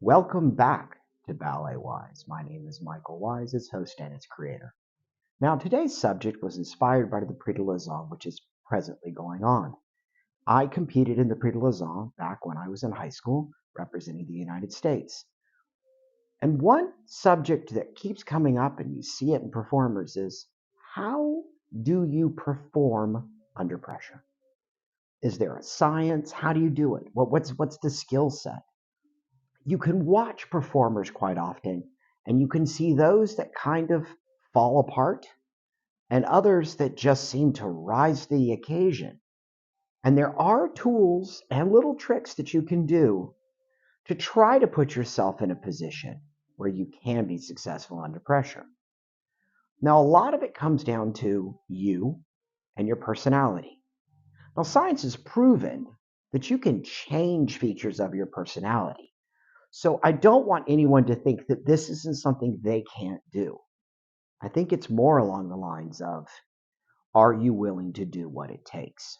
Welcome back to BalletWise. My name is Michael Wise, its host and its creator. Now, today's subject was inspired by the Prix de Lausanne, which is presently going on. I competed in the Prix de Lausanne back when I was in high school, representing the United States. And one subject that keeps coming up, and you see it in performers, is how do you perform under pressure? Is there a science? How do you do it? What's the skill set? You can watch performers quite often, and you can see those that kind of fall apart and others that just seem to rise to the occasion. And there are tools and little tricks that you can do to try to put yourself in a position where you can be successful under pressure. Now, a lot of it comes down to you and your personality. Now, science has proven that you can change features of your personality. So I don't want anyone to think that this isn't something they can't do. I think it's more along the lines of, are you willing to do what it takes?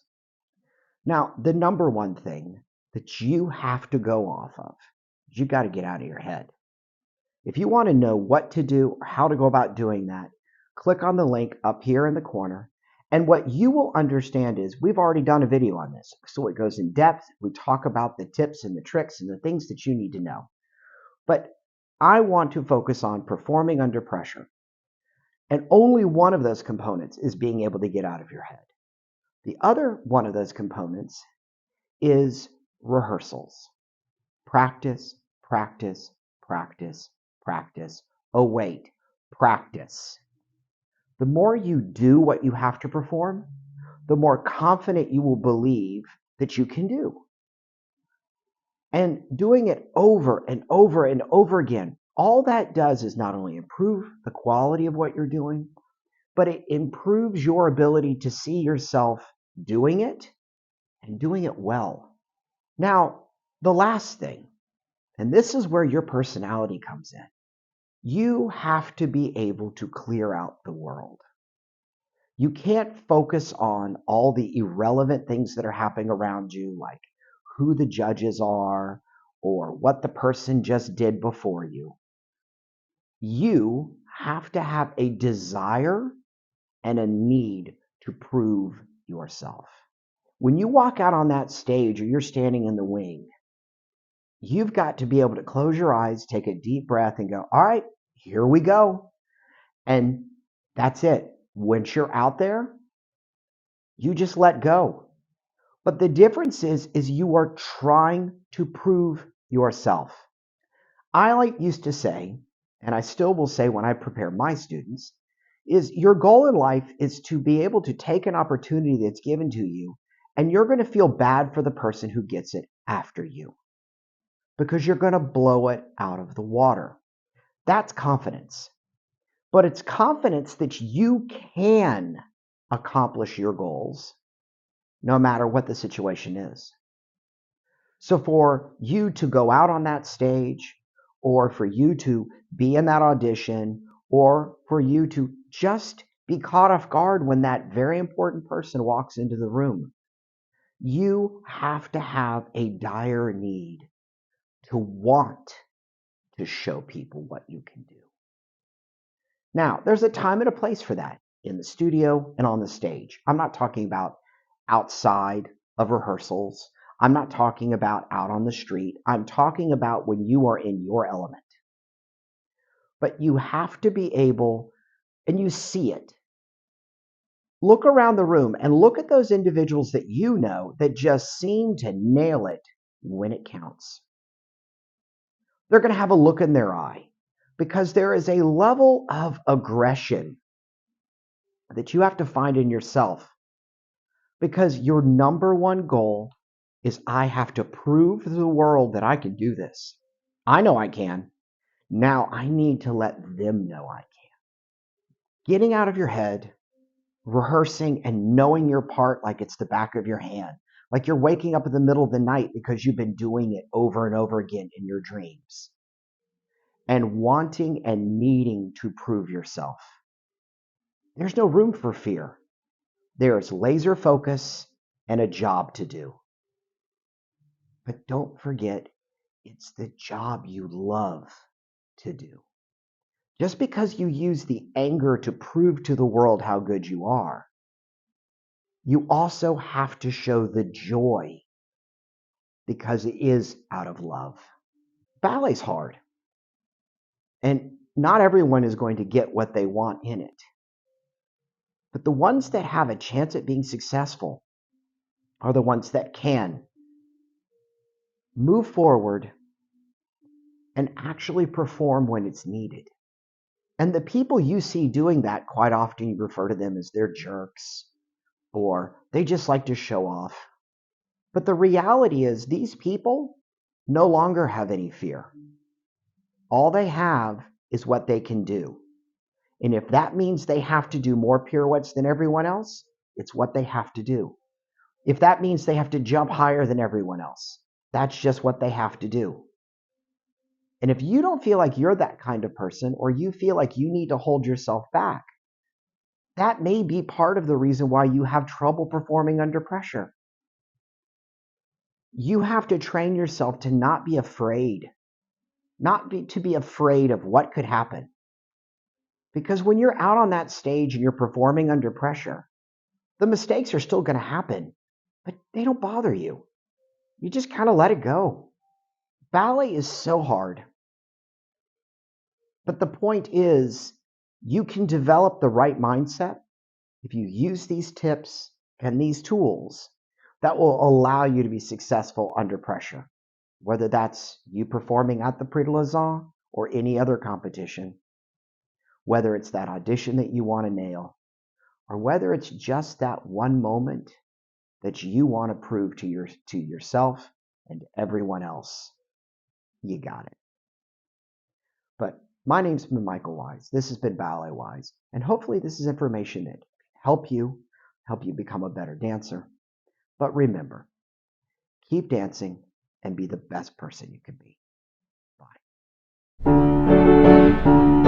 Now, the number one thing that you have to go off of is you got to get out of your head. If you want to know what to do or how to go about doing that, click on the link up here in the corner. And what you will understand is we've already done a video on this. So it goes in depth. We talk about the tips and the tricks and the things that you need to know. But I want to focus on performing under pressure. And only one of those components is being able to get out of your head. The other one of those components is rehearsals. Practice, practice, practice, practice. Oh, wait, practice. The more you do what you have to perform, the more confident you will believe that you can do. And doing it over and over and over again, all that does is not only improve the quality of what you're doing, but it improves your ability to see yourself doing it and doing it well. Now, the last thing, and this is where your personality comes in, you have to be able to clear out the world. You can't focus on all the irrelevant things that are happening around you, like who the judges are or what the person just did before you. You have to have a desire and a need to prove yourself. When you walk out on that stage or you're standing in the wing, you've got to be able to close your eyes, take a deep breath, and go, all right, here we go. And that's it. Once you're out there, you just let go. But the difference is you are trying to prove yourself. I used to say, and I still will say when I prepare my students, is your goal in life is to be able to take an opportunity that's given to you, and you're going to feel bad for the person who gets it after you because you're going to blow it out of the water. That's confidence. But it's confidence that you can accomplish your goals no matter what the situation is. So for you to go out on that stage, or for you to be in that audition, or for you to just be caught off guard when that very important person walks into the room, you have to have a dire need to want to show people what you can do. Now, there's a time and a place for that in the studio and on the stage. I'm not talking about outside of rehearsals. I'm not talking about out on the street. I'm talking about when you are in your element. But you have to be able, and you see it. Look around the room and look at those individuals that you know that just seem to nail it when it counts. They're going to have a look in their eye because there is a level of aggression that you have to find in yourself, because your number one goal is I have to prove to the world that I can do this. I know I can. Now I need to let them know I can. Getting out of your head, rehearsing and knowing your part like it's the back of your hand, like you're waking up in the middle of the night because you've been doing it over and over again in your dreams, and wanting and needing to prove yourself. There's no room for fear. There's laser focus and a job to do. But don't forget, It's the job you love to do. Just because you use the anger to prove to the world how good you are, you also have to show the joy because it is out of love. Ballet's hard, and not everyone is going to get what they want in it. But the ones that have a chance at being successful are the ones that can move forward and actually perform when it's needed. And the people you see doing that, quite often you refer to them as they're jerks or they just like to show off. But the reality is these people no longer have any fear. All they have is what they can do. And if that means they have to do more pirouettes than everyone else, it's what they have to do. If that means they have to jump higher than everyone else, that's just what they have to do. And if you don't feel like you're that kind of person, or you feel like you need to hold yourself back, that may be part of the reason why you have trouble performing under pressure. You have to train yourself to not be afraid, to be afraid of what could happen. Because when you're out on that stage and you're performing under pressure, the mistakes are still going to happen, but they don't bother you. You just kind of let it go. Ballet is so hard. But the point is, you can develop the right mindset if you use these tips and these tools that will allow you to be successful under pressure, whether that's you performing at the Prix de Lausanne or any other competition, whether it's that audition that you want to nail, or whether it's just that one moment that you want to prove to yourself and everyone else you got it. But my name's been Michael Wise. This has been BalletWise, and hopefully this is information that help you become a better dancer. But remember, keep dancing and be the best person you can be. Bye.